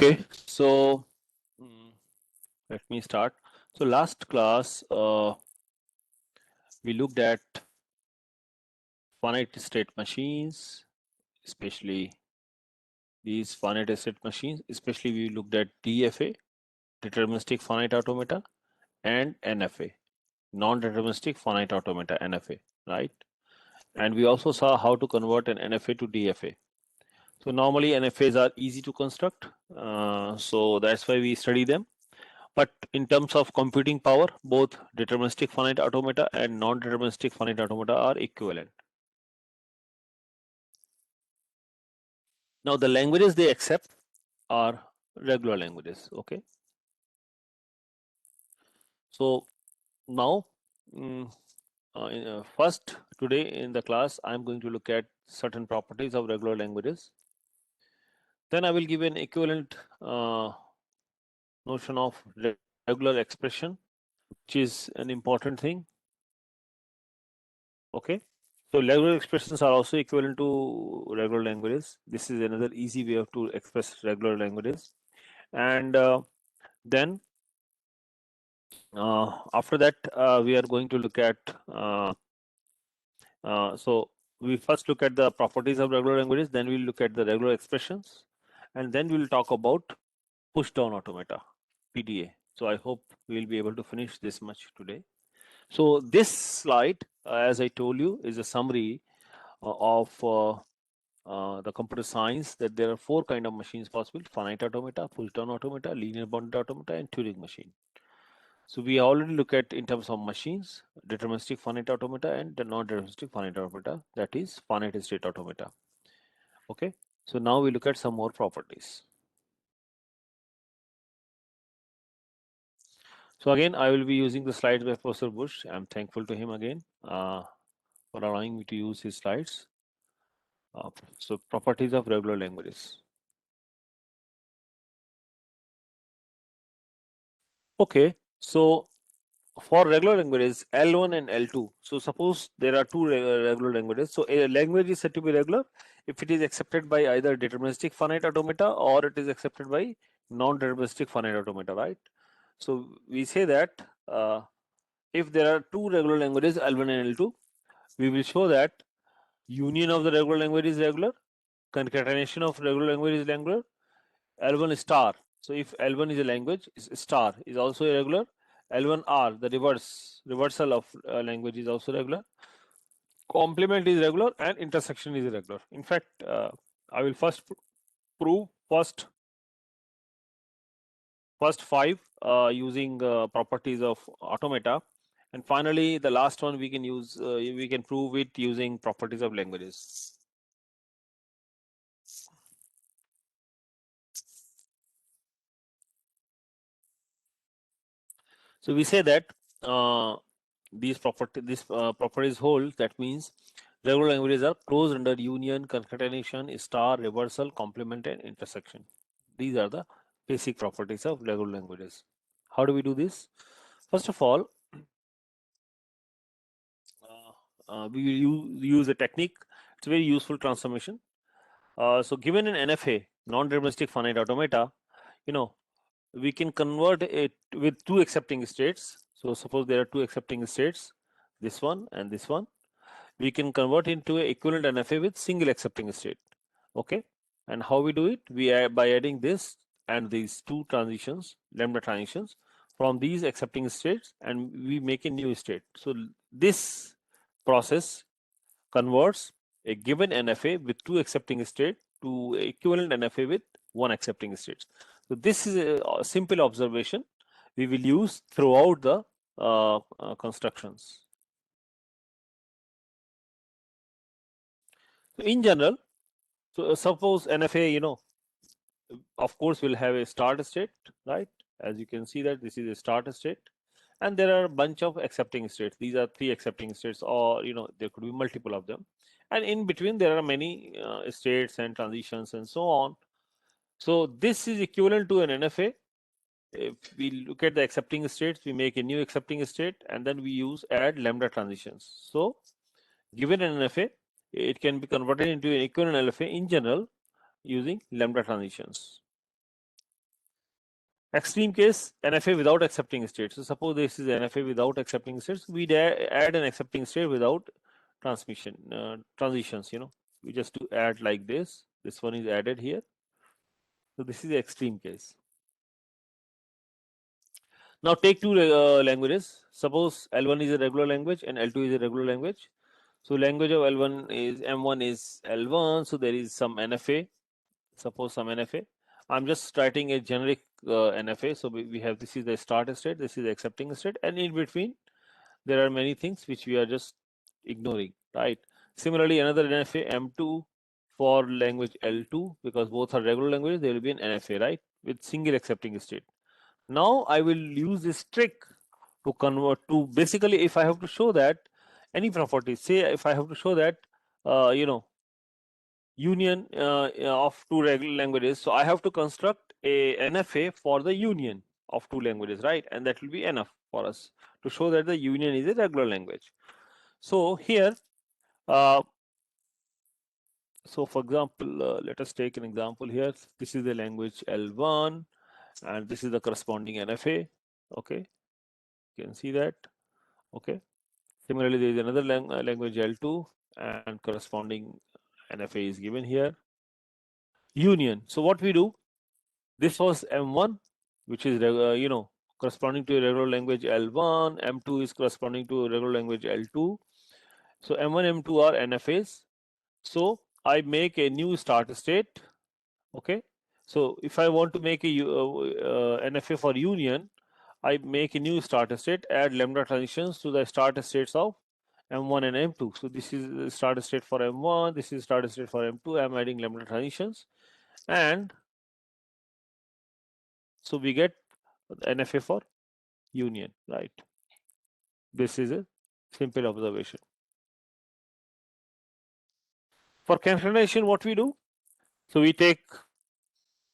Okay, so let me start. So last class we looked at finite state machines, especially these finite state machines. Especially we looked at DFA, deterministic finite automata, and NFA, non-deterministic finite automata (NFA), right? And we also saw how to convert an NFA to DFA. So normally NFAs are easy to construct, so that's why we study them. But in terms of computing power, both deterministic finite automata and non-deterministic finite automata are equivalent. Now the languages they accept are regular languages. Okay. So now first today in the class I'm going to look at certain properties of regular languages. Then I will give an equivalent notion of regular expression, which is an important thing. Okay. So regular expressions are also equivalent to regular languages. This is another easy way of to express regular languages. And then after that, we are going to look at so we first look at the properties of regular languages, then we'll look at the regular expressions, and then we'll talk about push down automata, PDA. So I hope we'll be able to finish this much today. So this slide, as I told you, is a summary of the computer science, that there are four kind of machines possible: finite automata, push down automata, linear bounded automata, and Turing machine. So we already look at in terms of machines, deterministic finite automata and the non-deterministic finite automata, that is finite state automata. Okay, so now we look at some more properties. So again, I will be using the slides by Professor Bush. I'm thankful to him again for allowing me to use his slides. So properties of regular languages. Okay, so for regular languages L1 and L2, so suppose there are two regular languages. So a language is said to be regular if it is accepted by either deterministic finite automata or it is accepted by non-deterministic finite automata, right? So we say that if there are two regular languages L1 and L2, we will show that union of the regular language is regular, concatenation of regular language is regular, L1 star. So if L1 is a language, star is also irregular. L1R, the reversal of language, is also regular. Complement is regular and intersection is irregular. In fact, I will first prove first five using properties of automata, and finally the last one we can use we can prove it using properties of languages. So we say that these properties hold. That means regular languages are closed under union, concatenation, star, reversal, complement, and intersection. These are the basic properties of regular languages. How do we do this? First of all, we will use a technique. It's a very useful transformation. So given an NFA, non-deterministic finite automata, we can convert it with two accepting states. So suppose there are two accepting states, this one and this one. We can convert into an equivalent NFA with single accepting state. Okay, and how we do it? We add by adding this and these two transitions, lambda transitions, from these accepting states, and we make a new state. So this process converts a given NFA with two accepting state to equivalent NFA with one accepting state. So this is a simple observation we will use throughout the constructions. So in general, so suppose NFA, of course, will have a start state, right? As you can see that this is a start state, and there are a bunch of accepting states. These are three accepting states, or there could be multiple of them, and in between there are many states and transitions and so on. So this is equivalent to an NFA. If we look at the accepting states, we make a new accepting state, and then we add lambda transitions. So given an NFA, it can be converted into an equivalent LFA in general using lambda transitions. Extreme case, NFA without accepting state. So suppose this is NFA without accepting states, we add an accepting state without transitions. We just do add like this. This one is added here. So this is the extreme case. Now take two languages. Suppose L1 is a regular language and L2 is a regular language. So language of L1 is M1 is L1. So there is some NFA. Suppose some NFA. I'm just writing a generic NFA. So we have this is the start state, this is the accepting state, and in between there are many things which we are just ignoring, right? Similarly, another NFA M2 for language L2, because both are regular languages, there will be an NFA, right, with single accepting state. Now I will use this trick to convert to basically if I have to show that any property, say if I have to show that union of two regular languages, so I have to construct a NFA for the union of two languages, right? And that will be enough for us to show that the union is a regular language. So here, so for example, let us take an example here. This is the language L1 and this is the corresponding NFA. Okay, you can see that. Okay, similarly there is another language L2 and corresponding NFA is given here. Union. So what we do, this was M1, which is corresponding to a regular language L1. M2 is corresponding to a regular language L2. So M1, M2 are NFAs. So I make a new start state. Okay. So if I want to make a NFA for union, I make a new start state, add lambda transitions to the start states of M1 and M2. So this is the start state for M1, this is start state for M2. I'm adding lambda transitions, and so we get NFA for union, right? This is a simple observation. For concatenation, what we do? So we take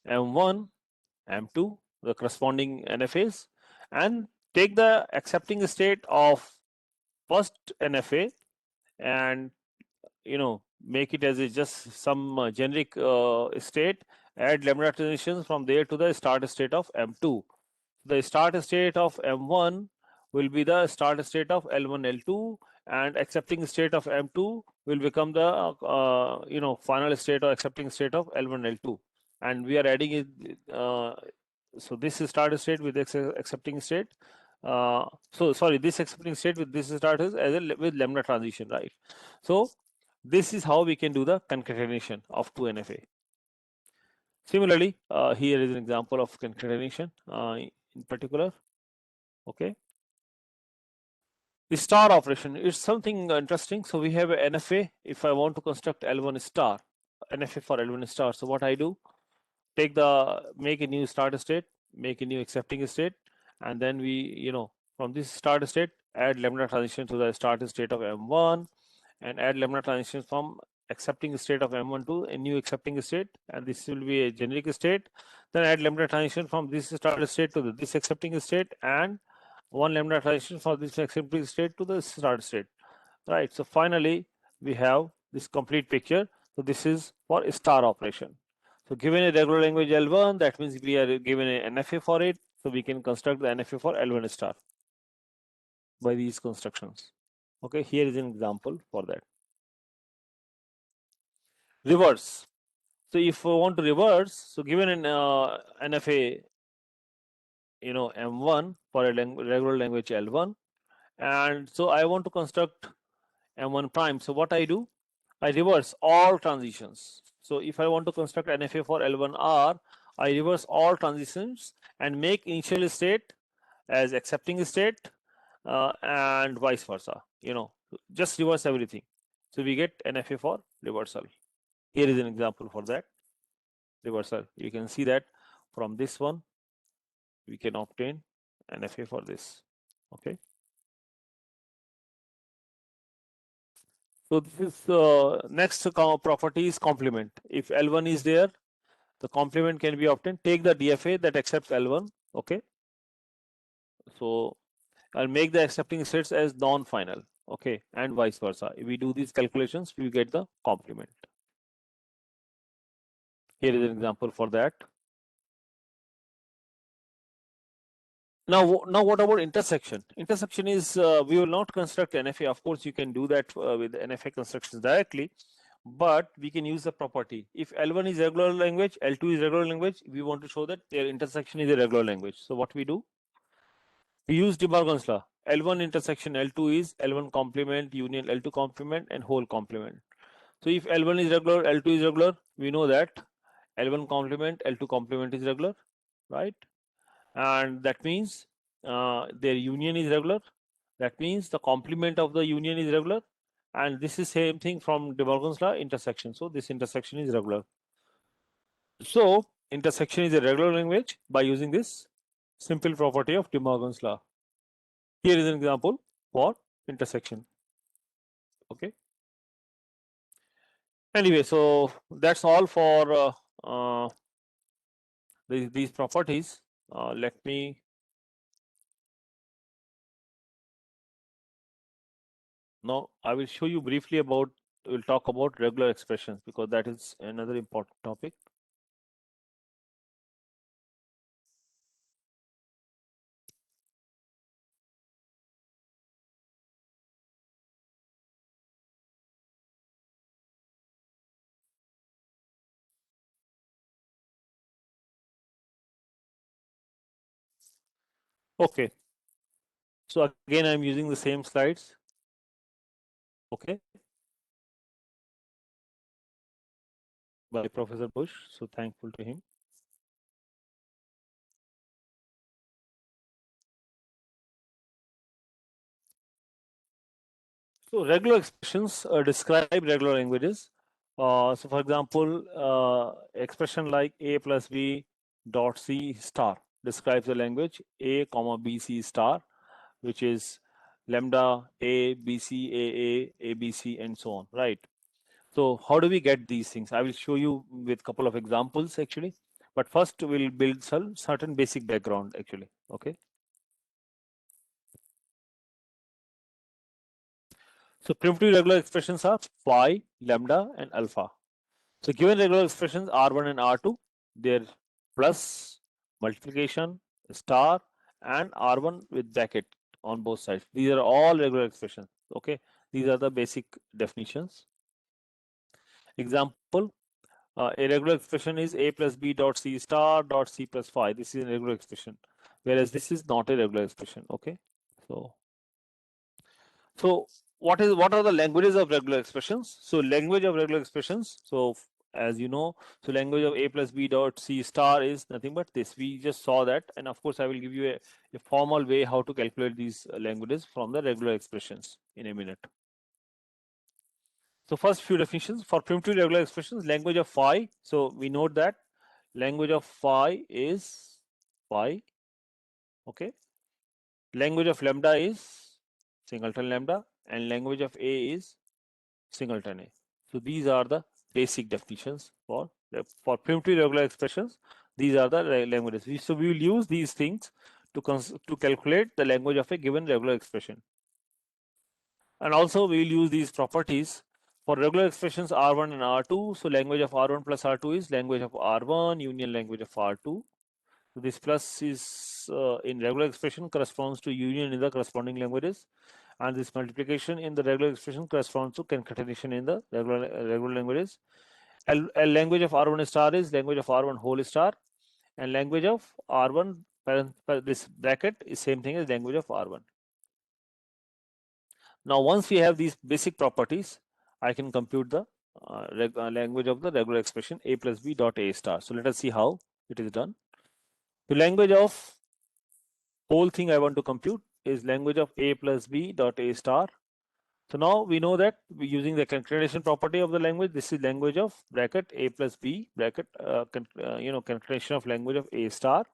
M1, M2, the corresponding NFAs, and take the accepting state of first NFA and make it as just some generic state, add lambda transitions from there to the start state of M2. The start state of M1 will be the start state of L1, L2, and accepting state of M2 will become the final state or accepting state of L1, L2, and we are adding it. So this is start state with accepting state. So sorry, this accepting state with this start is with lambda transition, right? So this is how we can do the concatenation of two NFA. Similarly, here is an example of concatenation in particular. Okay. The star operation is something interesting. So we have an NFA. If I want to construct L1 star, NFA for L1 star. So what I do, make a new start state, make a new accepting state, and then we, from this start state, add lambda transition to the start state of M1 and add lambda transitions from accepting state of M1 to a new accepting state, and this will be a generic state. Then add lambda transition from this start state to this accepting state, and one lambda transition for this accepting state to the start state, right? So finally we have this complete picture. So this is for a star operation. So given a regular language L1, that means we are given an NFA for it, so we can construct the NFA for L1 star by these constructions. Okay, here is an example for that. Reverse. So if we want to reverse, so given an NFA, M1 for a regular language L1, and so I want to construct M1 prime. So what I do, I reverse all transitions. So if I want to construct NFA for L1R, I reverse all transitions and make initial state as accepting state and vice versa. Just reverse everything. So we get NFA for reversal. Here is an example for that reversal. You can see that from this one we can obtain NFA for this. Okay. So this is next property is complement. If L1 is there, the complement can be obtained. Take the DFA that accepts L1. Okay. So I'll make the accepting states as non-final. Okay, and vice versa. If we do these calculations, we get the complement. Here is an example for that. Now what about intersection? Intersection is, we will not construct NFA. Of course, you can do that with NFA constructions directly, but we can use the property. If L1 is regular language, L2 is regular language, we want to show that their intersection is a regular language. So what we do? We use De Morgan's law. L1 intersection L2 is L1 complement union L2 complement and whole complement. So if L1 is regular, L2 is regular, we know that L1 complement, L2 complement is regular, right? And that means their union is regular. That means the complement of the union is regular, and this is same thing from De Morgan's law, intersection. So this intersection is regular. So intersection is a regular language by using this simple property of De Morgan's law. Here is an example for intersection. Okay. Anyway, so that's all for these properties. Let me now, I will show you briefly about, we'll talk about regular expressions because that is another important topic. Okay, so again, I'm using the same slides. Okay, by Professor Bush. So thankful to him. So regular expressions describe regular languages. So for example, expression like A plus B dot C star describes the language A comma B C star, which is lambda A B C A B C and so on, right? So how do we get these things? I will show you with a couple of examples actually, but first we'll build some certain basic background actually. Okay. So primitive regular expressions are phi, lambda, and alpha. So given regular expressions R1 and R2, their plus, multiplication, star, and R1 with bracket on both sides. These are all regular expressions. Okay. These are the basic definitions. Example, a regular expression is A plus B dot C star dot C plus phi. This is a regular expression, whereas this is not a regular expression. Okay. So what are the languages of regular expressions? So language of regular expressions. So as you know, so language of A plus B dot C star is nothing but this. We just saw that, and of course I will give you a formal way how to calculate these languages from the regular expressions in a minute. So first few definitions for primitive regular expressions, language of phi. So we note that language of phi is phi. Okay. Language of lambda is singleton lambda, and language of A is singleton A. So these are the basic definitions for primitive regular expressions. These are the languages. So we will use these things to calculate the language of a given regular expression. And also we will use these properties for regular expressions R1 and R2. So language of R1 plus R2 is language of R1 union language of R2. So this plus is in regular expression corresponds to union in the corresponding languages, and this multiplication in the regular expression corresponds to concatenation in the regular languages. A language of R1 star is language of R1 whole star, and language of R1 this bracket is same thing as language of R1. Now once we have these basic properties, I can compute the language of the regular expression A plus B dot A star. So let us see how it is done. The language of whole thing I want to compute is language of A plus B dot A star. So now we know that we're using the concatenation property of the language. This is language of bracket A plus B bracket, concatenation of language of A star.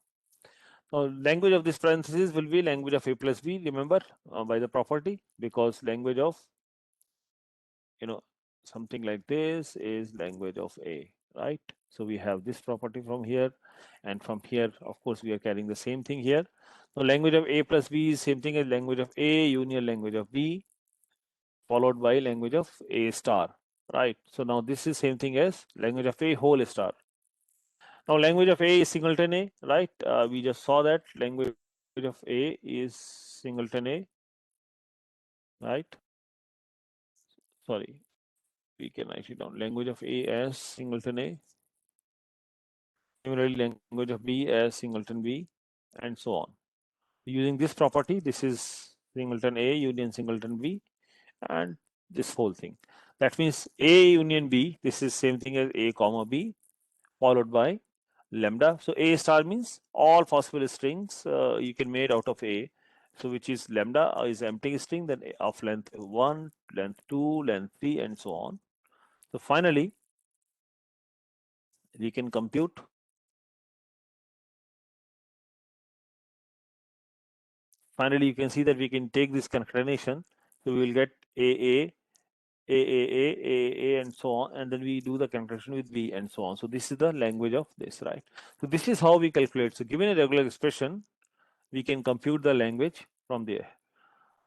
Now language of this parenthesis will be language of A plus B, remember, by the property, because language of, something like this is language of A, right? So we have this property from here, and from here, of course, we are carrying the same thing here. Now language of A plus B is same thing as language of A union language of B, followed by language of A star, right? So now this is same thing as language of A whole star. Now language of A is singleton A, right? We just saw that language of A is singleton A, right? Sorry, we can write it down. Language of A as singleton A. Similarly, language of B as singleton B, and so on. Using this property, this is singleton A union singleton B, and this whole thing. That means A union B, this is same thing as A comma B, followed by lambda. So A star means all possible strings you can made out of A. So which is lambda is empty string, then of length 1, length 2, length 3, and so on. So finally, we can compute. Finally, you can see that we can take this concatenation. So we will get A, and so on, and then we do the concatenation with B and so on. So this is the language of this, right? So this is how we calculate. So given a regular expression, we can compute the language from there.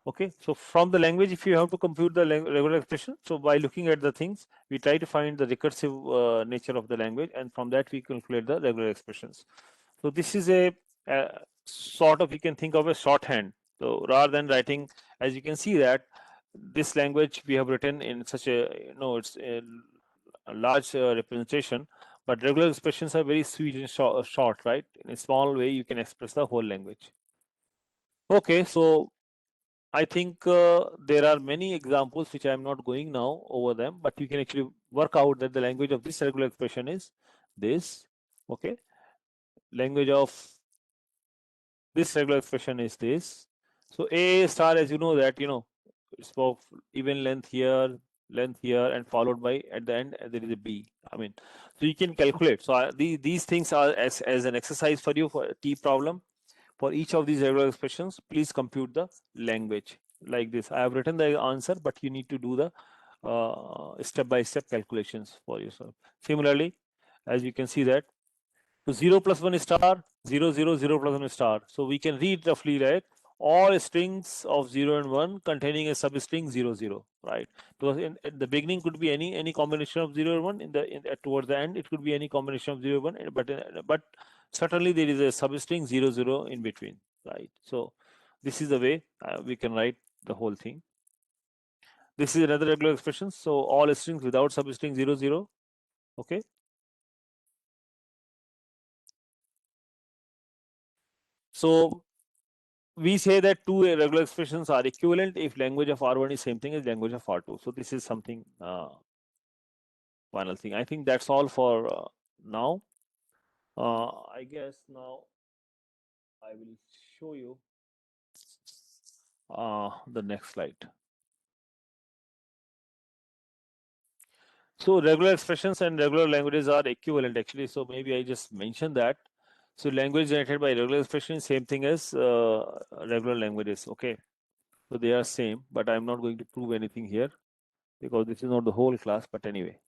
Okay, so from the language, if you have to compute the regular expression, so by looking at the things, we try to find the recursive nature of the language, and from that we calculate the regular expressions. So this is a sort of, you can think of a shorthand. So rather than writing, as you can see that this language we have written in such a, it's a large representation, but regular expressions are very sweet and short, right? In a small way, you can express the whole language. Okay, so I think there are many examples which I am not going now over them, but you can actually work out that the language of this regular expression is this. Okay, language of this regular expression is this. So A star, as you know that, it's for even length here, and followed by at the end there is a B. I mean, so you can calculate. So these things are as an exercise for you for a T problem. For each of these regular expressions, please compute the language like this. I have written the answer, but you need to do the step-by-step calculations for yourself. Similarly, as you can see that, so 0 plus 1 star, 0, 0, 0 plus 1 star. So we can read roughly like all strings of 0 and 1 containing a substring 0, 0, right? Because in the beginning could be any combination of 0 and 1. Towards the end, it could be any combination of 0 and 1. But certainly there is a substring 0, 0 in between, right? So this is the way we can write the whole thing. This is another regular expression. So all strings without substring 0, 0. Okay. So we say that two regular expressions are equivalent if language of R1 is same thing as language of R2. So this is something final thing. I think that's all for now. I guess now I will show you the next slide. So regular expressions and regular languages are equivalent actually. So maybe I just mentioned that. So language generated by regular expression is same thing as regular languages. Okay. So they are same, but I'm not going to prove anything here because this is not the whole class, but anyway.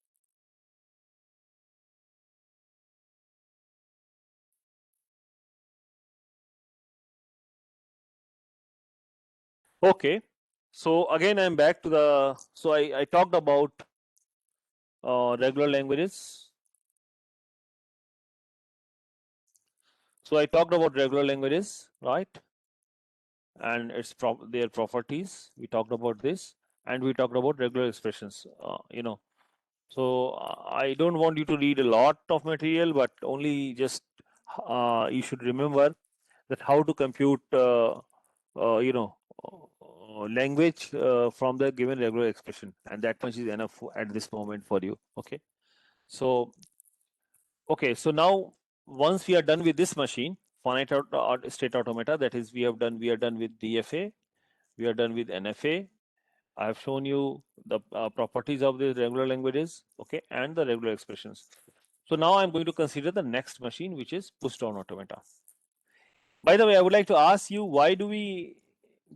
Okay, so again I'm back to the, so I talked about regular languages. So I talked about regular languages, right? And their properties. We talked about this, and we talked about regular expressions. So I don't want you to read a lot of material, but only just you should remember that how to compute, language from the given regular expression, and that much is enough at this moment for you. Okay. So now once we are done with this machine, finite state automata, that is we are done with DFA, we are done with NFA. I have shown you the properties of the regular languages, okay, and the regular expressions. So now I'm going to consider the next machine, which is push down automata. By the way, I would like to ask you, why do we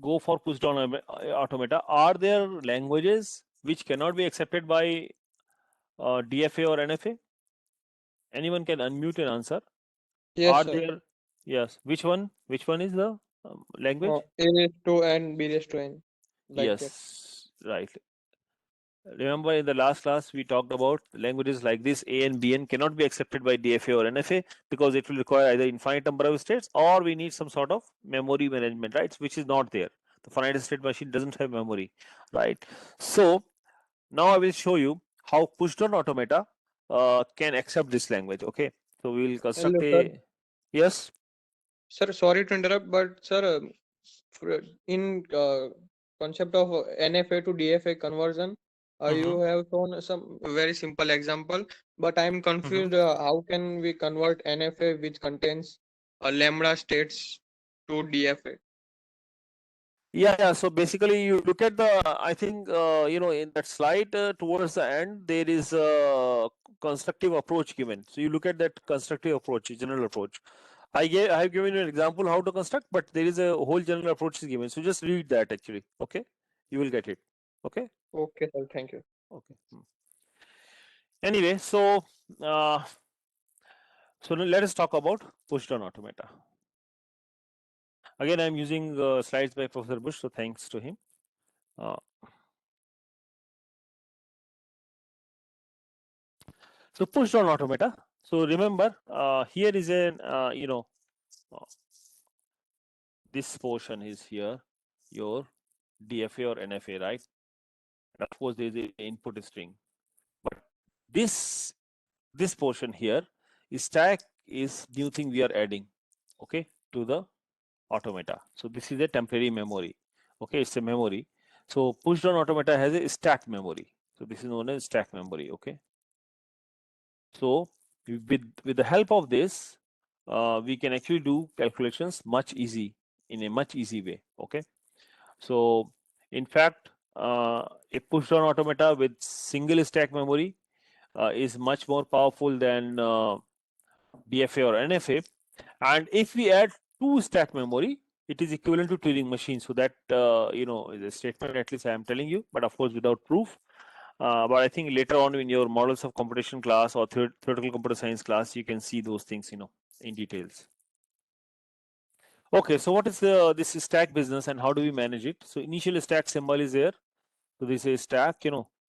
go for push down automata? Are there languages which cannot be accepted by DFA or NFA? Anyone can unmute and answer. Yes, Are sir. there? Yes. Which one? Which one is the language? A raised to n, b raised to n, like that. Yes. Right. Remember in the last class we talked about languages like this A and Bn cannot be accepted by DFA or NFA because it will require either infinite number of states or we need some sort of memory management, right? Which is not there. The finite state machine doesn't have memory, right? So now I will show you how push-down automata can accept this language. Okay, so we will construct Hello, sir. a yes. Sir, sorry to interrupt, but sir, in concept of NFA to DFA conversion, Mm-hmm. you have shown some very simple example, but I'm Mm-hmm. confused. How can we convert NFA, which contains lambda states, to DFA? Yeah. So basically, you look at the. I think in that slide towards the end there is a constructive approach given. So you look at that constructive approach, general approach. I have given you an example how to construct, but there is a whole general approach is given. So just read that actually. Okay, you will get it. Okay. Okay, sir. Thank you. Okay. Anyway, uh, so now let us talk about push-down automata. Again, I am using slides by Professor Bush, so thanks to him. Uh, so push-down automata. So remember, here is an uh, this portion is here your DFA or NFA, right? And of course, there is an input string, but this this portion here is stack is new thing we are adding, okay, to the automata. So this is a temporary memory. Okay, it's a memory. So push down automata has a stack memory. So this is known as stack memory. Okay. So with the help of this, we can actually do calculations much easy in a much easy way. Okay. So in fact, a push down automata with single stack memory is much more powerful than DFA or NFA. And if we add two stack memory, it is equivalent to Turing machine. So that is a statement at least I am telling you, but of course without proof. But I think later on in your models of computation class or theoretical computer science class, you can see those things, in details. Okay, so what is this stack business and how do we manage it? So initial stack symbol is there. So this is stack,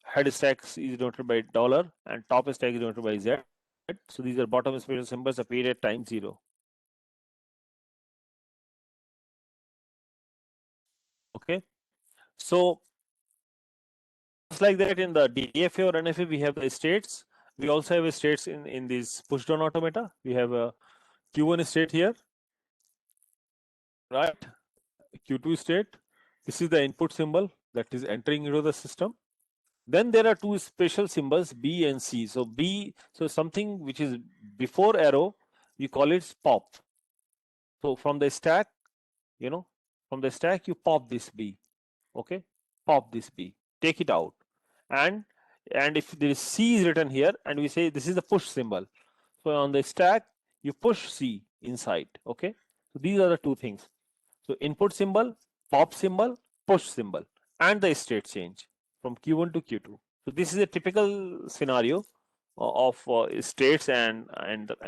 head stack is denoted by dollar and top stack is denoted by Z. So these are bottom special symbols appear at time 0. Okay. So just like that in the DFA or NFA, we have the states. We also have a states in these push down automata. We have a Q1 state here, right? Q2 state. This is the input symbol that is entering into the system. Then there are two special symbols B and C. So B, so something which is before arrow, we call it pop. So from the stack, from the stack you pop this B. Okay, pop this B, take it out, and if there is C is written here, and we say this is the push symbol. So on the stack you push C inside. Okay, so these are the two things. So input symbol, pop symbol, push symbol, and the state change from Q1 to Q2. So this is a typical scenario of states and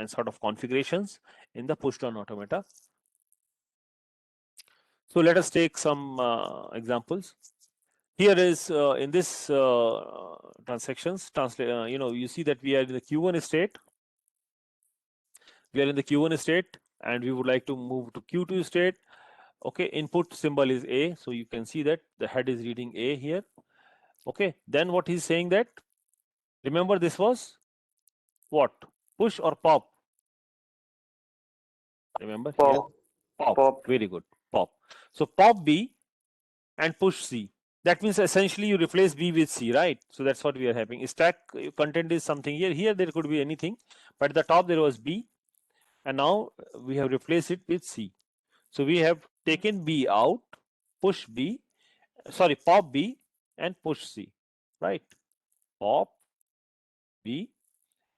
sort of configurations in the push down automata. So let us take some examples. Here is in this transactions, you see that we are in the Q1 state. We are in the Q1 state and we would like to move to Q2 state. Okay, input symbol is A. So you can see that the head is reading A here. Okay, then what he's saying that, remember this was what? Push or pop? Remember here? Pop. Pop. Pop. Very good. Pop. So pop B and push C. That means essentially you replace B with C, right? So that's what we are having. Stack content is something here. Here there could be anything, but at the top there was B, and now we have replaced it with C. So we have taken B out, push B, sorry, pop B and push C, right? Pop B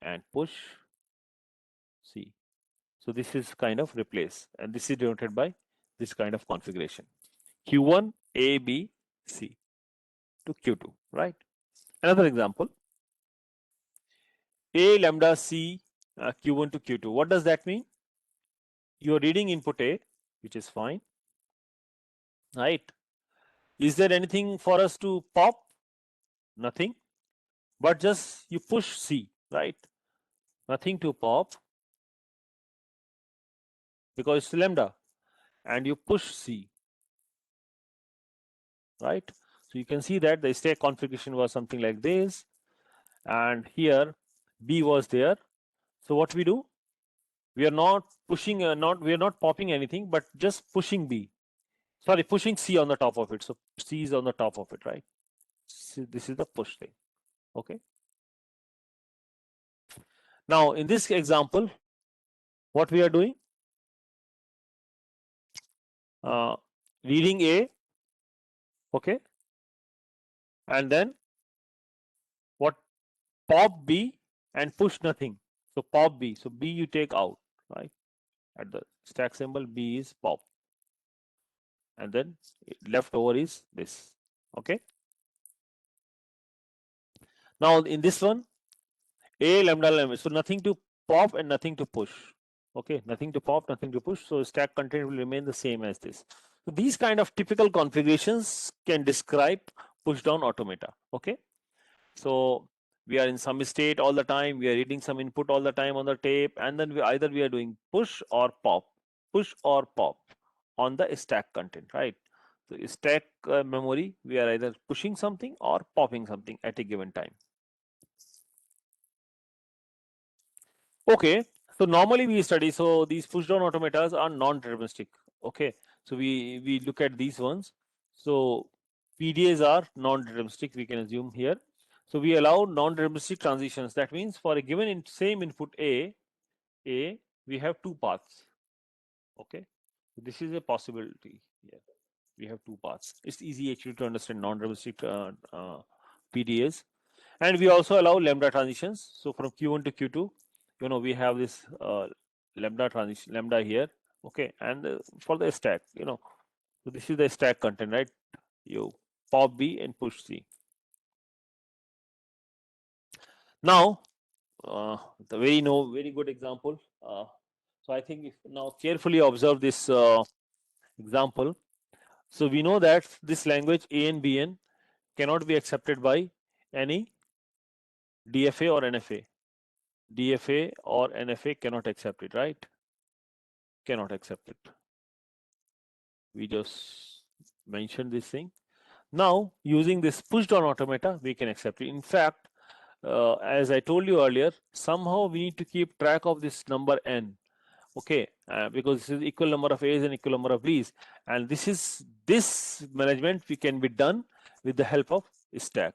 and push C. So this is kind of replace, and this is denoted by this kind of configuration. Q1 A B C to Q2, right? Another example, A lambda C Q1 to Q2. What does that mean? You are reading input A, which is fine, right? Is there anything for us to pop? nothing, but just you push C, right? Nothing to pop because it's lambda, and you push C, right? So you can see that the stack configuration was something like this, and here B was there. So what we do? We are not pushing, we are not popping anything, but just pushing B. Sorry, pushing C on the top of it. So C is on the top of it, right? So this is the push thing. Okay. Now in this example, what we are doing? Reading A, okay, and then what? Pop B and push nothing. So pop B. So B you take out, right? At the stack symbol, B is pop, and then left over is this. Okay. Now in this one, A lambda lambda. So nothing to pop and nothing to push. Okay, nothing to pop, nothing to push. So stack content will remain the same as this. So these kind of typical configurations can describe push down automata. Okay. So we are in some state all the time, we are reading some input all the time on the tape, and then either we are doing push or pop on the stack content, right? So stack memory, we are either pushing something or popping something at a given time. Okay, so normally we study, so these push down automatas are non-deterministic. Okay, so we look at these ones. So PDAs are non-deterministic, we can assume here. So we allow non-deterministic transitions. That means for a given same input A, we have two paths. Okay, so this is a possibility. Yeah, we have two paths. It's easy actually to understand non-deterministic PDAs, and we also allow lambda transitions. So from Q1 to Q2, we have this lambda transition, lambda here. Okay, and for the stack, so this is the stack content, right? You pop B and push C. Now, the very good example. So I think if now carefully observe this example. So we know that this language AN BN cannot be accepted by any DFA or NFA. DFA or NFA cannot accept it, right? Cannot accept it. We just mentioned this thing. Now, using this push down automata, we can accept it. In fact, as I told you earlier, somehow we need to keep track of this number n. Okay, because this is equal number of A's and equal number of B's, and this management we can be done with the help of stack.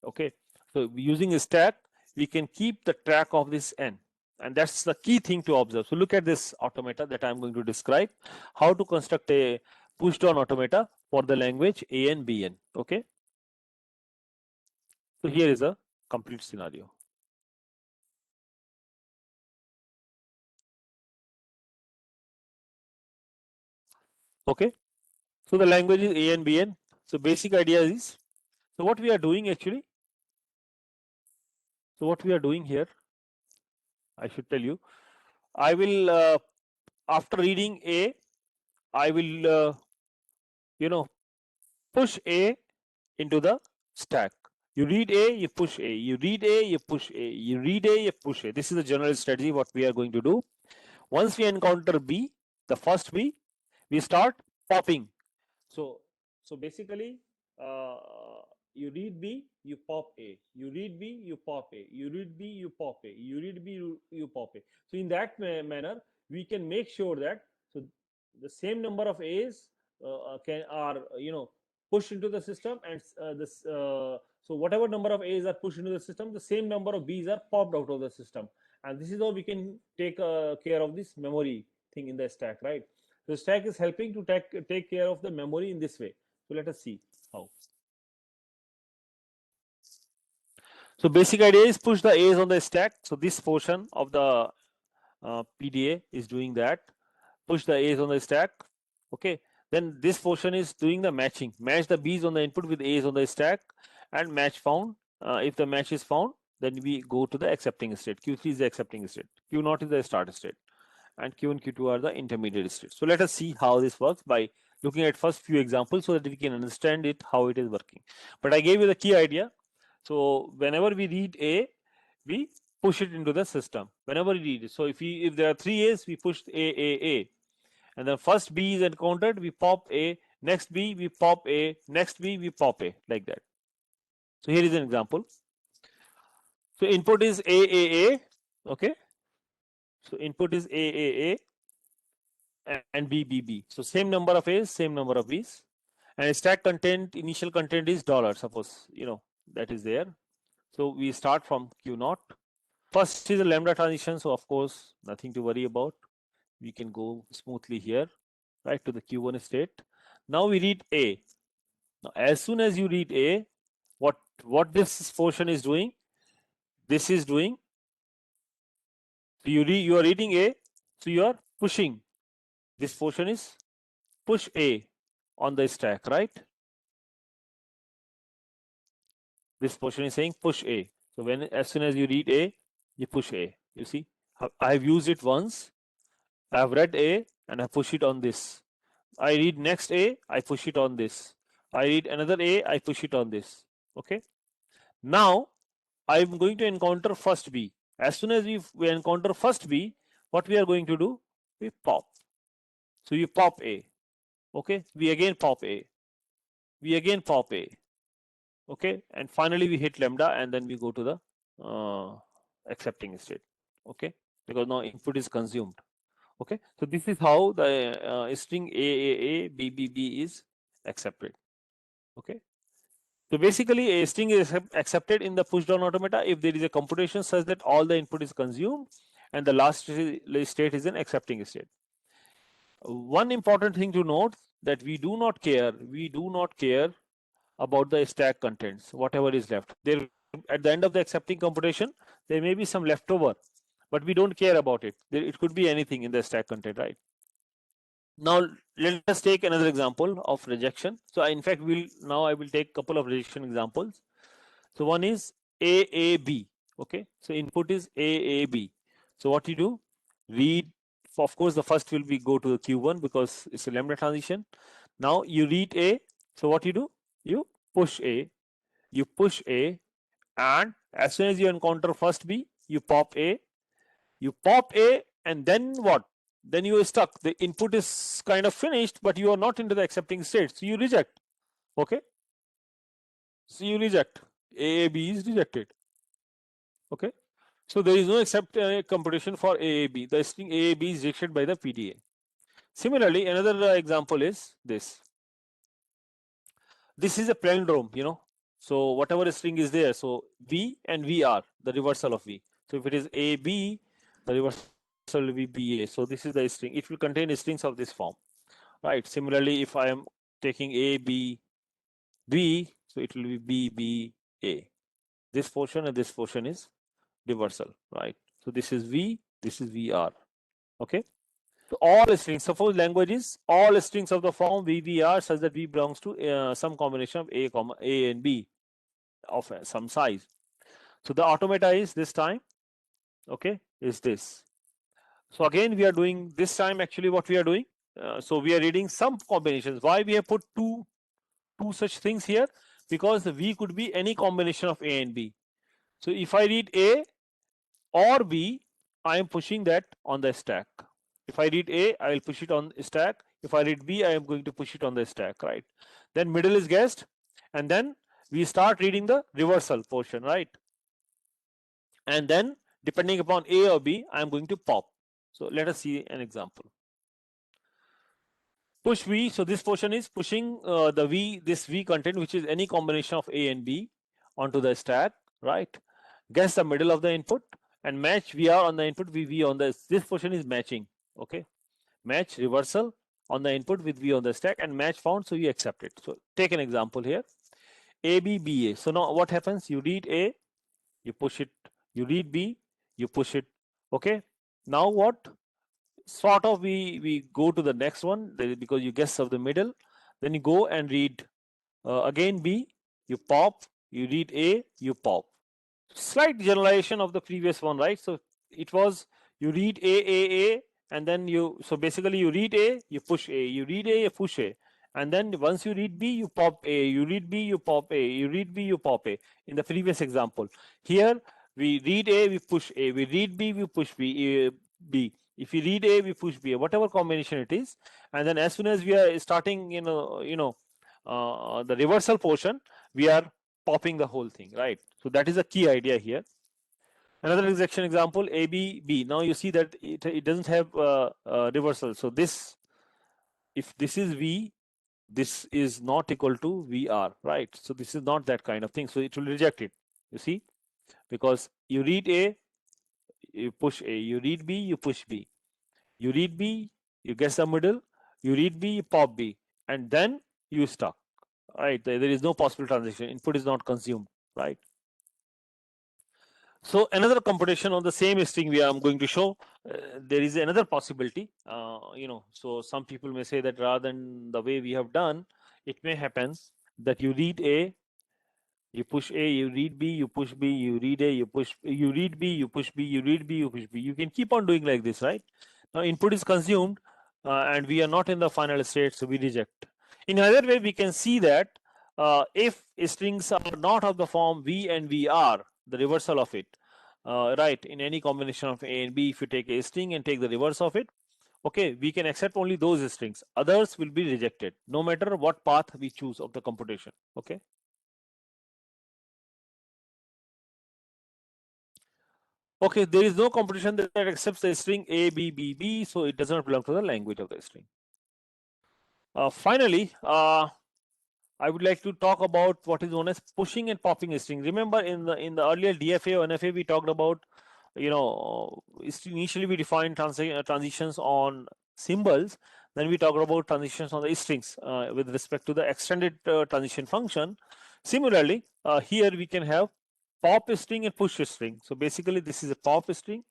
Okay, so using a stack, we can keep the track of this n, and that's the key thing to observe. So look at this automata that I'm going to describe, how to construct a push down automata for the language AN BN. Okay, so here is a complete scenario. Okay, so the language is AN BN. So basic idea is, so what we are doing actually, so what we are doing here, I should tell you, I will after reading A, I will push A into the stack. You read A, you push A. You read A, you push A. You read A, you push A. This is the general strategy what we are going to do. Once we encounter B, the first B, we start popping. So basically, you read B, you pop A. You read B, you pop A. You read B, you pop A. You read B, you pop A. So in that manner, we can make sure that so the same number of A's are pushed into the system, and so whatever number of A's are pushed into the system, the same number of B's are popped out of the system, and this is how we can take care of this memory thing in the stack, right? So stack is helping to take care of the memory in this way. So let us see how. So basic idea is push the A's on the stack. So this portion of the PDA is doing that. Push the A's on the stack. Okay. Then this portion is doing the matching. Match the B's on the input with A's on the stack, and match found. If the match is found, then we go to the accepting state. Q3 is the accepting state. Q0 is the start state, and Q1, Q2 are the intermediate states. So let us see how this works by looking at first few examples so that we can understand it, how it is working. But I gave you the key idea. So whenever we read A, we push it into the system. Whenever we read it. So if there are 3 A's, we push A. And then first B is encountered, we pop A. Next B, we pop A. Next B, we pop A, like that. So here is an example. So input is A. Okay. So input is A and B. So same number of A's, same number of B's. And stack content, initial content is dollar. Suppose, that is there. So we start from Q0. First is a lambda transition. So of course, nothing to worry about. We can go smoothly here, right, to the Q1 state. Now we read A. Now, as soon as you read A, what this portion is doing, this is doing. So you are reading A, so you are pushing. This portion is push A on the stack, right? This portion is saying push A. So as soon as you read A, you push A. You see, I have used it once. I have read A and I push it on this. I read next A, I push it on this. I read another A, I push it on this. Okay. Now I'm going to encounter first B. As soon as we encounter first B, what we are going to do? We pop. So you pop A. Okay. We again pop A. We again pop A. Okay. And finally we hit lambda and then we go to the accepting state. Okay. Because now input is consumed. Okay. So this is how the string A, B is accepted. Okay. So basically a string is accepted in the push down automata if there is a computation such that all the input is consumed and the last state is an accepting state. One important thing to note that we do not care about the stack contents, whatever is left. There at the end of the accepting computation, there may be some leftover, but we don't care about it. It could be anything in the stack content, right? Now let us take another example of rejection. So in fact, I will take a couple of rejection examples. So one is AAB. Okay, so input is AAB. So what you do, read. Of course, the first will be go to the Q1 because it's a lambda transition. Now you read A. So what you do, you push A. You push A, and as soon as you encounter first B, you pop A. You pop A, and then what? Then you are stuck. The input is kind of finished, but you are not into the accepting state. So you reject. Okay. So you reject. AAB is rejected. Okay. So there is no accept computation for AAB. The string AAB is rejected by the PDA. Similarly, another example is this. This is a palindrome, So whatever string is there, so V and VR, the reversal of V. So if it is AB, the reversal will be BA. So this is the string. It will contain strings of this form, right? Similarly, if I am taking AB, B, so it will be BBA. This portion and this portion is reversal, right? So this is V, this is VR. Okay. So all strings, suppose language is all strings of the form VVR such that V belongs to some combination of A and B of some size. So the automata is this time, okay, is this. So again, we are doing this time actually what we are doing. So we are reading some combinations. Why we have put two such things here? Because the V could be any combination of A and B. So if I read A or B, I am pushing that on the stack. If I read A, I will push it on the stack. If I read B, I am going to push it on the stack, right? Then middle is guessed, and then we start reading the reversal portion, right? And then depending upon A or B, I am going to pop. So let us see an example. Push V. So this portion is pushing this V content, which is any combination of A and B, onto the stack, right? Guess the middle of the input and match VR on the input, VV on the. This portion is matching. Okay, match reversal on the input with V on the stack and match found, so you accept it. So take an example here, ABBA. So now what happens? You read A, you push it. You read B, you push it. Okay. Now what? Sort of we go to the next one because you guess of the middle. Then you go and read again B. You pop. You read A. You pop. Slight generalization of the previous one, right? So it was you read A, and then so basically you read A, you push A, you read A, you push A, And then once you read B, you pop A, you read B, you pop A, you read B, you pop A. In the previous example, here we read A, we push A, we read B, we push B. If we read A, we push B, whatever combination it is. And then as soon as we are starting, the reversal portion, we are popping the whole thing, right? So that is a key idea here. Another execution example, A, B, B. Now you see that it doesn't have reversal. So this, if this is V, this is not equal to VR, right? So this is not that kind of thing. So it will reject it, you see, because you read A, you push A, you read B, you push B, you read B, you guess the middle, you read B, you pop B, and then you stop, right? There is no possible transition, input is not consumed, right? So another computation on the same string I'm going to show. There is another possibility. So some people may say that rather than the way we have done, it may happen that you read A, you push A, you read B, you push B, you read A, you read B, you push B, you read B, you push B. You can keep on doing like this, right? Now input is consumed and we are not in the final state, so we reject. In another way, we can see that if strings are not of the form V and VR, the reversal of it, right, in any combination of A and B, if you take a string and take the reverse of it, okay, we can accept only those strings. Others will be rejected, no matter what path we choose of the computation, okay? Okay, there is no computation that accepts the string A, B, B, B, so it does not belong to the language of the string. Finally, I would like to talk about what is known as pushing and popping a string. Remember, in the earlier DFA or NFA, we talked about, initially we defined transitions on symbols. Then we talked about transitions on the strings with respect to the extended transition function. Similarly, here we can have pop string and push string. So basically, this is a pop string.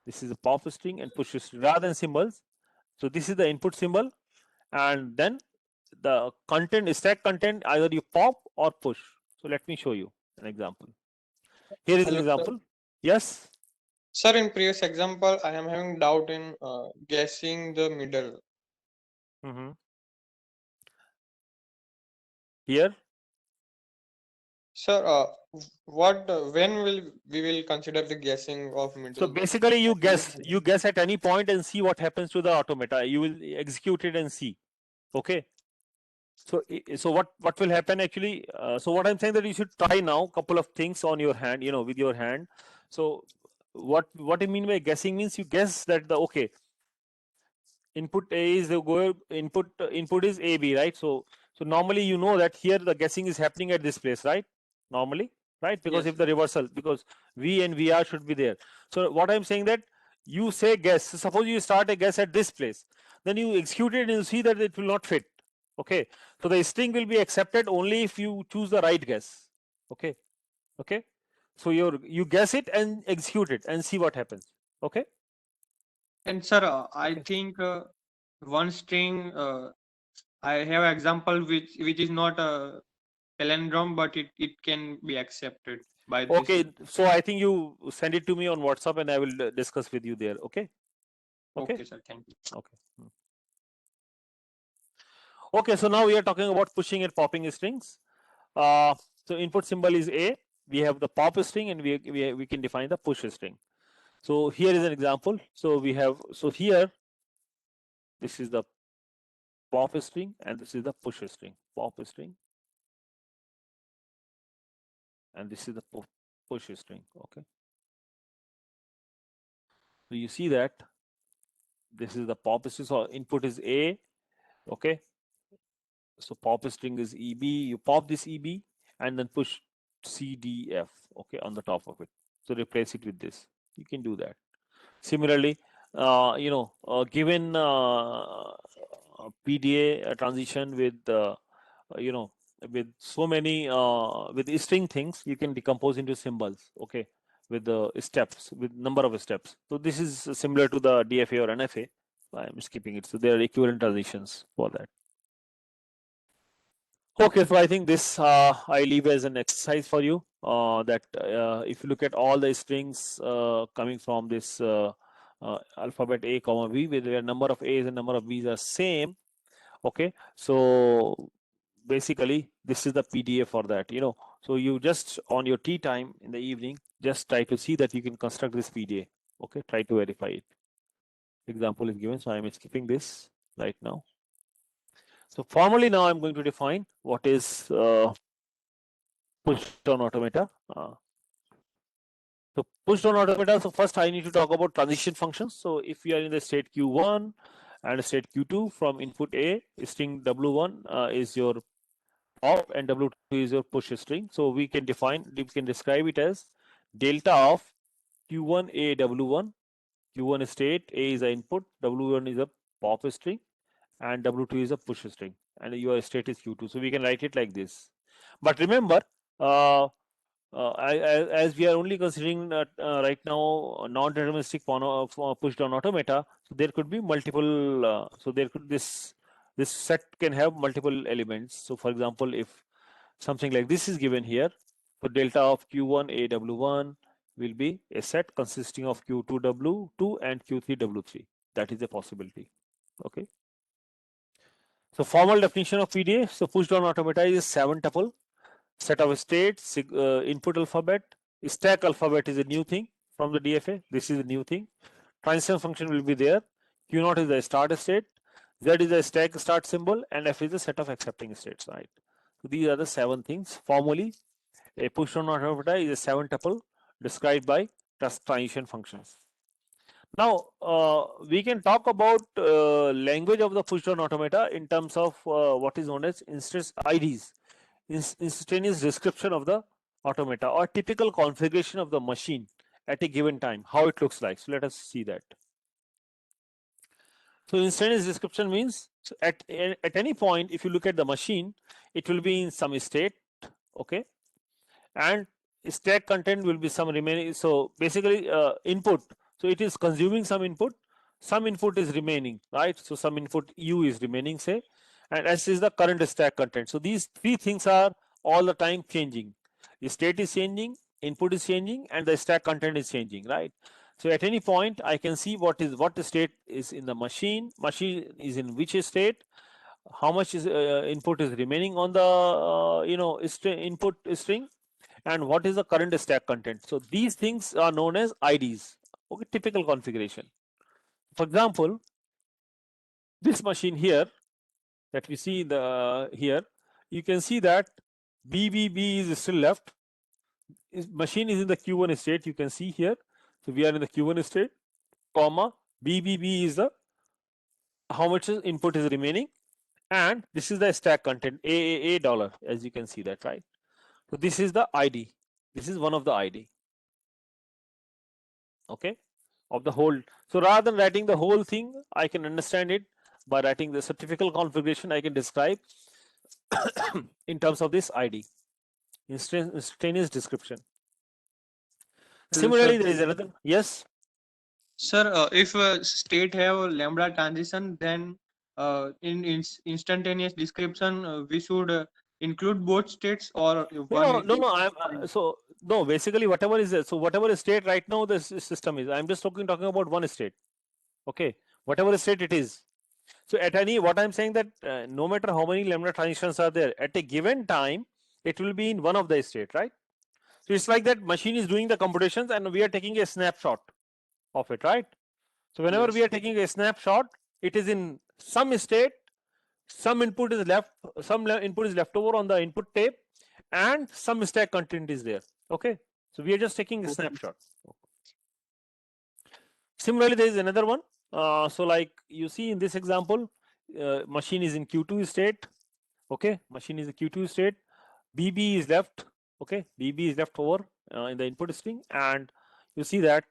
This is a pop string and push string rather than symbols. So this is the input symbol, and then the content, stack content, either you pop or push. So let me show you an example. Here is an Hello, sir. example. Yes. Sir, in previous example, I am having doubt in guessing the middle. Here. Sir, when we will consider the guessing of middle? So basically, you guess at any point and see what happens to the automata. You will execute it and see. Okay. So what will happen actually? So what I'm saying that you should try now couple of things on your hand, with your hand. So what I mean by guessing means you guess that the okay, input A is the go input is AB, right? So normally you know that here the guessing is happening at this place, right? Normally, right? Because Yes. if the reversal, because V and VR should be there. So what I'm saying that you say guess. So suppose you start a guess at this place, then you execute it and you see that it will not fit. Okay, so the string will be accepted only if you choose the right guess. Okay, okay. So you guess it and execute it and see what happens. Okay. And sir, I think one string I have example which is not a palindrome, but it can be accepted by this. Okay, so I think you send it to me on WhatsApp and I will discuss with you there. Okay. Okay, sir. Thank you. Okay. Okay, so now we are talking about pushing and popping strings. So input symbol is A. We have the pop string and we can define the push string. So here is an example. So we have, so here this is the pop string and this is the push string. Pop string and this is the push string. Okay. So you see that this is the pop string. So input is A. Okay. So pop string is EB. You pop this EB and then push CDF. Okay, on the top of it. So replace it with this. You can do that. Similarly, given PDA transition with with so many with string things, you can decompose into symbols. Okay, with the steps, with number of steps. So this is similar to the DFA or NFA. I'm skipping it. So there are equivalent transitions for that. Okay, so I think this I leave as an exercise for you. That if you look at all the strings coming from this alphabet A, comma B, where the number of A's and number of B's are same. Okay, so basically this is the PDA for that, so you just on your tea time in the evening just try to see that you can construct this PDA. Okay, try to verify it. Example is given, so I am skipping this right now. So formally now I'm going to define what is push down automata. So push down automata, so first I need to talk about transition functions. So if we are in the state Q1 and state Q2, from input A, string W1 is your pop and W2 is your push string. So we can describe it as delta of Q1 A W1. Q1 state, A is the input, W1 is a pop string, and W2 is a push string, and your state is Q2. So we can write it like this. But remember, as we are only considering right now non-deterministic push down automata, so there could be multiple. So there could this set can have multiple elements. So for example, if something like this is given here, so delta of Q1 AW1 will be a set consisting of Q2 W2 and Q3 W3. That is a possibility. Okay. So formal definition of PDA. So push down automata is a 7-tuple set of states, input alphabet. Stack alphabet is a new thing from the DFA. This is a new thing. Transition function will be there. Q0 is the start state. Z is the stack start symbol, and F is the set of accepting states. Right. So these are the 7 things. Formally, a push down automata is a 7-tuple described by transition functions. Now, we can talk about language of the push down automata in terms of what is known as instance IDs, instantaneous description of the automata, or typical configuration of the machine at a given time, how it looks like. So let us see that. So instantaneous description means, so at any point, if you look at the machine, it will be in some state, okay, and stack content will be some remaining. So basically input, so it is consuming some input is remaining, right? So some input U is remaining, say, and S is the current stack content. So these 3 things are all the time changing. The state is changing, input is changing, and the stack content is changing, right? So at any point I can see what the state is in the machine is in which state, how much is input is remaining on the input string, and what is the current stack content. So these things are known as IDs. Okay, typical configuration. For example, this machine here that we see here, you can see that BBB is still left. Machine is in the Q1 state, you can see here. So we are in the Q1 state, comma, BBB is the how much input is remaining, and this is the stack content, AAA dollar, as you can see that, right? So this is the ID. This is one of the ID. Okay, of the whole. So rather than writing the whole thing, I can understand it by writing the typical configuration I can describe in terms of this ID, instantaneous description. Similarly, there is another. Yes. Sir, if state have lambda transition, then in instantaneous description, we should include both states or one. No. So no. Basically, whatever is there. So whatever state right now the system is. I'm just talking about one state. Okay, whatever state it is. So at any, what I'm saying that no matter how many lambda transitions are there at a given time, it will be in one of the state, right? So it's like that machine is doing the computations and we are taking a snapshot of it, right? So whenever Yes. we are taking a snapshot, it is in some state, some input is left, some input is left over on the input tape, and some stack content is there. Okay, so we are just taking a snapshot. Similarly, there is another one. So like you see in this example, machine is in Q2 state. Okay, machine is a Q2 state. BB is left. Okay, BB is left over in the input string, and you see that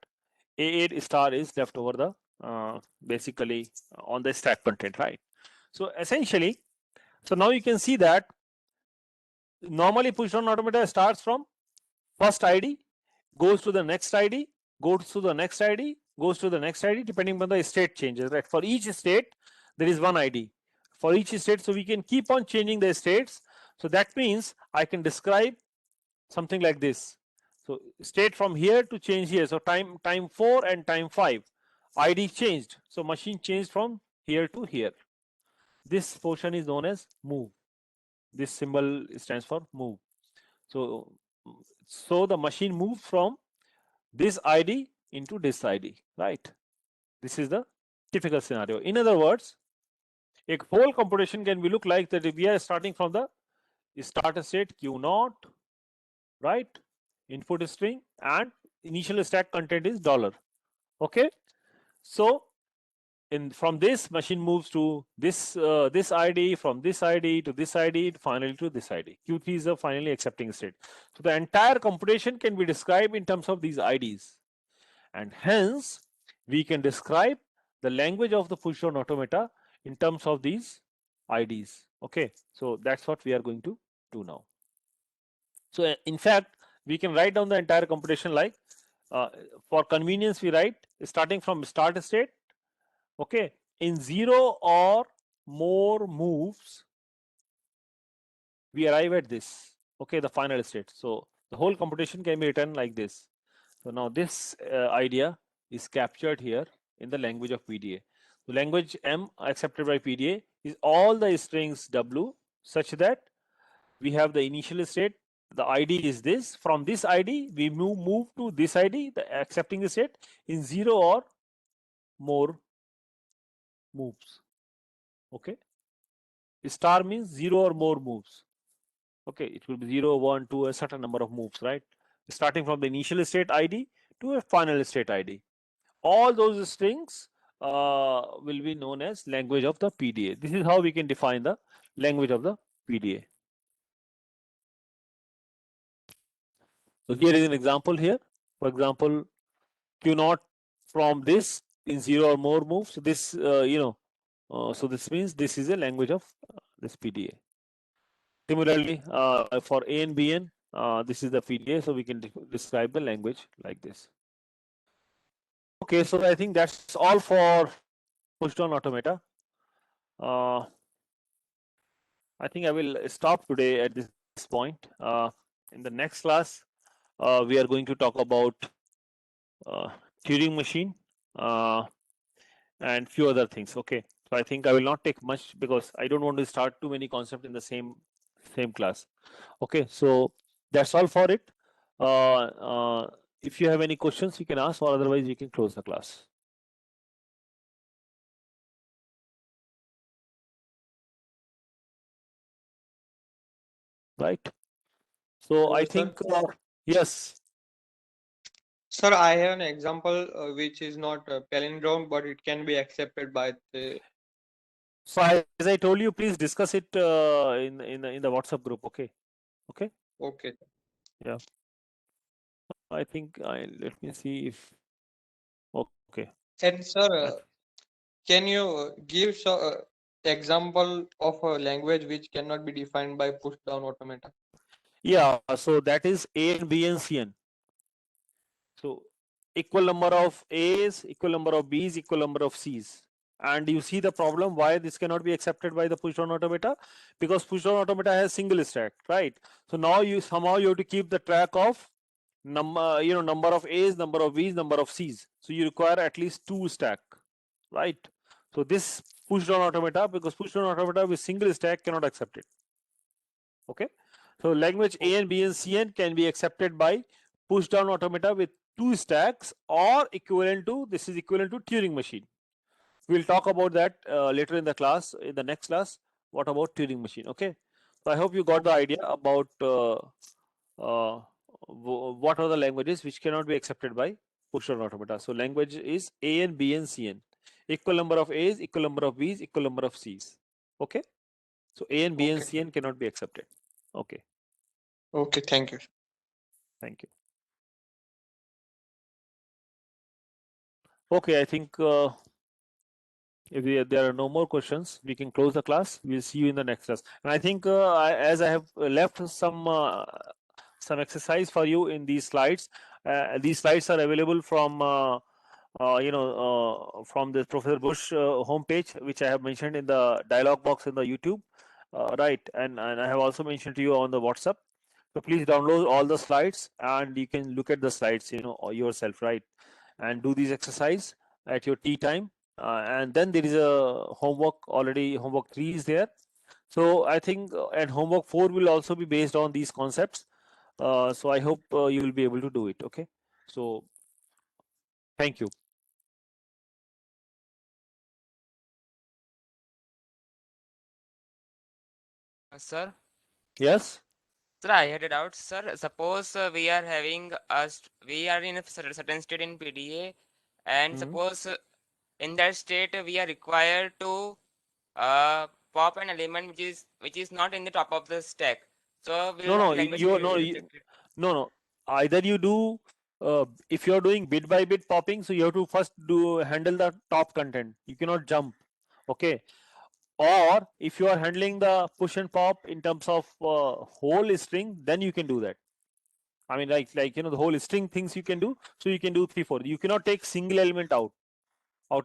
A8 star is left over the basically on the stack content, right? So essentially, so now you can see that normally push down automata starts from first ID, goes to the next ID, goes to the next ID, goes to the next ID, depending on the state changes, right? For each state, there is one ID for each state, so we can keep on changing the states. So that means I can describe something like this. So state from here to change here. So time 4 and time 5, ID changed. So machine changed from here to here. this portion is known as move. This symbol stands for move. So the machine moves from this ID into this ID, right? This is the typical scenario. In other words, a whole computation can be look like that. If we are starting from the start state Q0, right? Input string, and initial stack content is $. Okay, so from this machine moves to this this ID, from this ID to this ID, finally to this ID. Q3 is the finally accepting state. So the entire computation can be described in terms of these IDs, and hence we can describe the language of the push down automata in terms of these IDs. Okay, so that's what we are going to do now. So in fact, we can write down the entire computation like for convenience, we write starting from start state. Okay, in 0 or more moves, we arrive at this. Okay, the final state. So the whole computation can be written like this. So now this idea is captured here in the language of PDA. The language M accepted by PDA is all the strings W such that we have the initial state. The ID is this. From this ID, we move to this ID, the accepting the state in 0 or more moves. Okay. Star means 0 or more moves. Okay, it will be 0, 1, 2, a certain number of moves, right? Starting from the initial state ID to a final state ID. All those strings will be known as language of the PDA. This is how we can define the language of the PDA. So here is an example here. For example, Q0 from this in 0 or more moves. So this, so this means this is a language of this PDA. Similarly, for A and BN, this is the PDA, so we can describe the language like this. Okay, so I think that's all for push-down automata. I think I will stop today at this point. In the next class, we are going to talk about Turing machine and few other things. Okay, so I think I will not take much because I don't want to start too many concepts in the same class. Okay, so that's all for it. If you have any questions, you can ask, or otherwise you can close the class. Right. So I think yes. Sir, I have an example which is not a palindrome, but it can be accepted by the. So as I told you, please discuss it in the WhatsApp group. Okay. Okay. Okay. Yeah. I think let me see if. Okay. And sir, can you give example of a language which cannot be defined by push down automata? Yeah. So that is A and B and CN. So equal number of A's, equal number of B's, equal number of C's. And you see the problem why this cannot be accepted by the push-down automata, because push-down automata has single stack, right? So now you somehow you have to keep the track of number of A's, number of B's, number of C's. So you require at least 2 stack, right? So this push-down automata, because push-down automata with single stack cannot accept it. Okay. So language A and B and CN can be accepted by push-down automata with 2 stacks or equivalent to, this is equivalent to Turing machine. We'll talk about that later in the class, in the next class. What about Turing machine? Okay. So I hope you got the idea about what are the languages which cannot be accepted by push-down automata. So language is A and B and CN. Equal number of A's, equal number of B's, equal number of C's. Okay. So A and B and CN cannot be accepted. Okay. Okay. Thank you. Thank you. Okay, I think if there are no more questions, we can close the class. We'll see you in the next class. And I think as I have left some exercise for you in these slides. These slides are available from from the Professor Bush homepage, which I have mentioned in the dialog box in the YouTube, right? And I have also mentioned to you on the WhatsApp. So please download all the slides and you can look at the slides, yourself, right? And do these exercise at your tea time and then there is a homework already. Homework 3 is there. So I think and homework 4 will also be based on these concepts. So I hope you will be able to do it. Okay. So thank you. Sir, Yes. sir, I had a doubt, sir. Suppose we are having we are in a certain state in PDA, and Mhm. suppose in that state we are required to pop an element which is not in the top of the stack. So will No, that no, language you be no, rejected? no, no. Either you do if you are doing bit by bit popping, so you have to first do handle the top content. You cannot jump. Okay. Or if you are handling the push and pop in terms of whole string, then you can do that. I mean, like the whole string things you can do. So you can do 3, 4. You cannot take single element out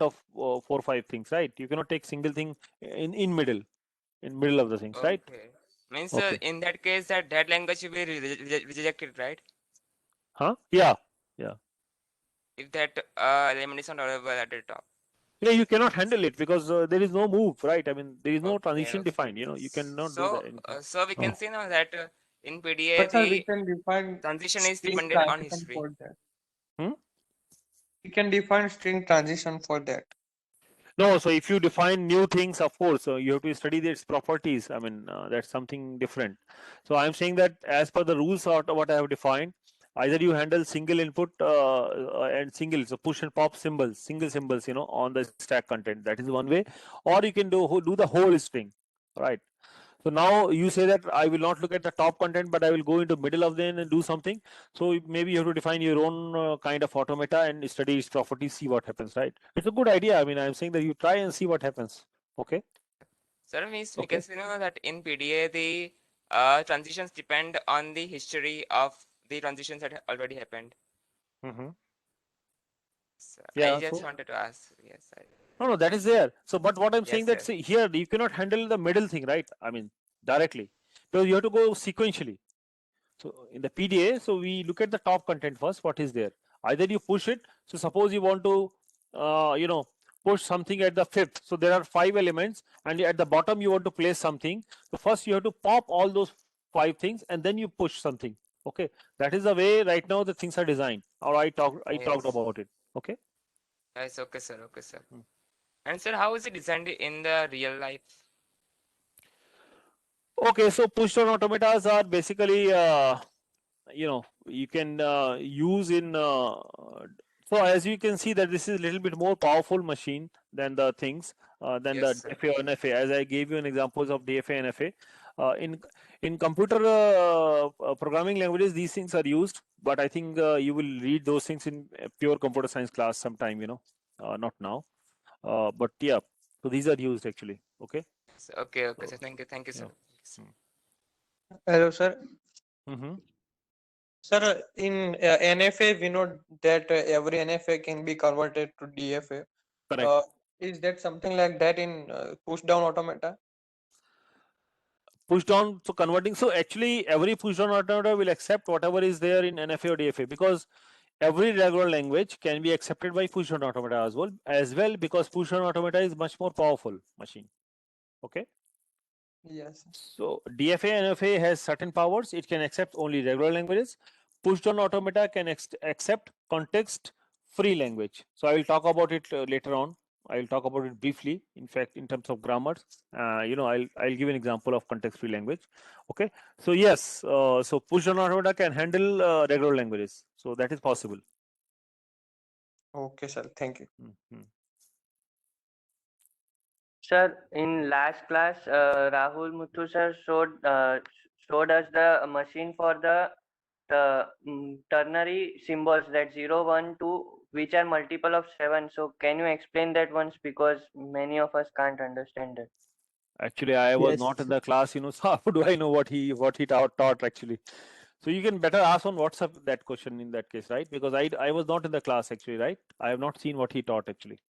of 4, 5 things, right? You cannot take single thing in middle of the things, right? Okay. Means Okay. in that case that language will be rejected, right? Huh? Yeah. Yeah. If that element is not available at the top. Yeah, you cannot handle it because there is no move, right? I mean, there is no Okay, transition okay. defined. You cannot do So, that anything. so we can Oh. see now that in PDA But sir, we the can define transition is string dependent on transition history. for that. Hmm? We can define string transition for that. No, so if you define new things, of course, you have to study its properties. I mean, that's something different. So I'm saying that as per the rules of what I have defined, either you handle single input and single, so push and pop symbols, single symbols, on the stack content. That is one way, or you can do the whole string, right? So now you say that I will not look at the top content, but I will go into middle of them and do something. So maybe you have to define your own kind of automata and study its properties, see what happens, right? It's a good idea. I mean, I'm saying that you try and see what happens. Okay. So means we can Okay. see now that in PDA the transitions depend on the history of the transitions that already happened. Mm-hmm. So I Yeah. just So wanted to ask. Yes, no, that is there. So, but what I'm saying yes, that yes. see, here you cannot handle the middle thing, right? I mean, directly because you have to go sequentially. So in the PDA, so we look at the top content first. What is there? Either you push it. So suppose you want to, push something at the fifth. So there are 5 elements, and at the bottom you want to place something. So first you have to pop all those 5 things, and then you push something. Okay, that is the way right now the things are designed. Or I talked Yes. about it. Okay. Yes, okay, sir. Okay, sir. Hmm. And sir, how is it designed in the real life? Okay, so push on automatas are basically you can use in so as you can see that this is a little bit more powerful machine than the things than Yes, the sir. DFA or NFA, as I gave you an examples of DFA and NFA. In computer programming languages these things are used, but I think you will read those things in a pure computer science class sometime, not now, but yeah, so these are used actually. Okay. So, okay, okay, sir. So Thank you, sir. yeah. Hello, sir. Mm-hmm. Sir, in NFA, we know that every NFA can be converted to DFA. Correct. Uh, is that something like that in push down automata? Push down, so converting, so actually every push down automata will accept whatever is there in NFA or DFA, because every regular language can be accepted by push down automata as well, because push down automata is much more powerful machine. Okay. Yes. So DFA and NFA has certain powers. It can accept only regular languages. Push down automata can accept context free language. So I will talk about it later on. I will talk about it briefly. In fact, in terms of grammar, I'll give an example of context free language. Okay. So yes, so push down automata can handle regular languages. So that is possible. Okay, sir. Thank you. Mhm. Sir, in last class, Rahul Muthu sir showed us the machine for the ternary symbols, that 0, 1, 2, which are multiple of 7. So can you explain that once, because many of us can't understand it. Actually, I was Yes, not in the class, so how do I know what he taught actually? So you can better ask on WhatsApp that question in that case, right? Because I was not in the class actually, right? I have not seen what he taught actually.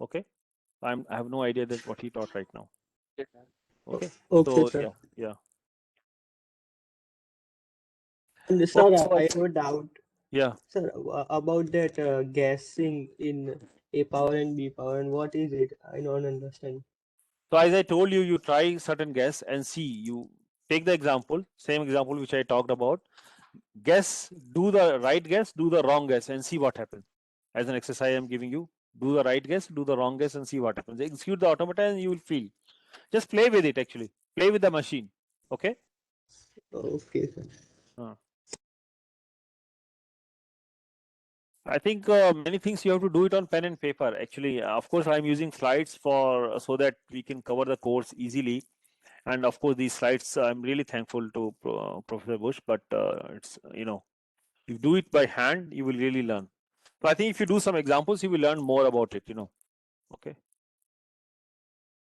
Okay, I have no idea that what he taught right now. Yes, sir. Okay, okay, so sir. yeah. And sir, Okay, so I have a doubt, yeah. sir, about that guessing in A power and B power, and what is it? I don't understand. So as I told you, you try certain guess and see. You take the example, same example which I talked about. Guess, do the right guess, do the wrong guess, and see what happens. As an exercise I'm giving you, do the right guess, do the wrong guess, and see what happens. Execute the automata, and you will feel. Just play with it. Actually, play with the machine. Okay. Okay, sir. I think many things you have to do it on pen and paper. Actually, of course, I'm using slides for so that we can cover the course easily. And of course, these slides, I'm really thankful to Professor Bush. But it's if you do it by hand, you will really learn. So I think if you do some examples, you will learn more about it. Okay.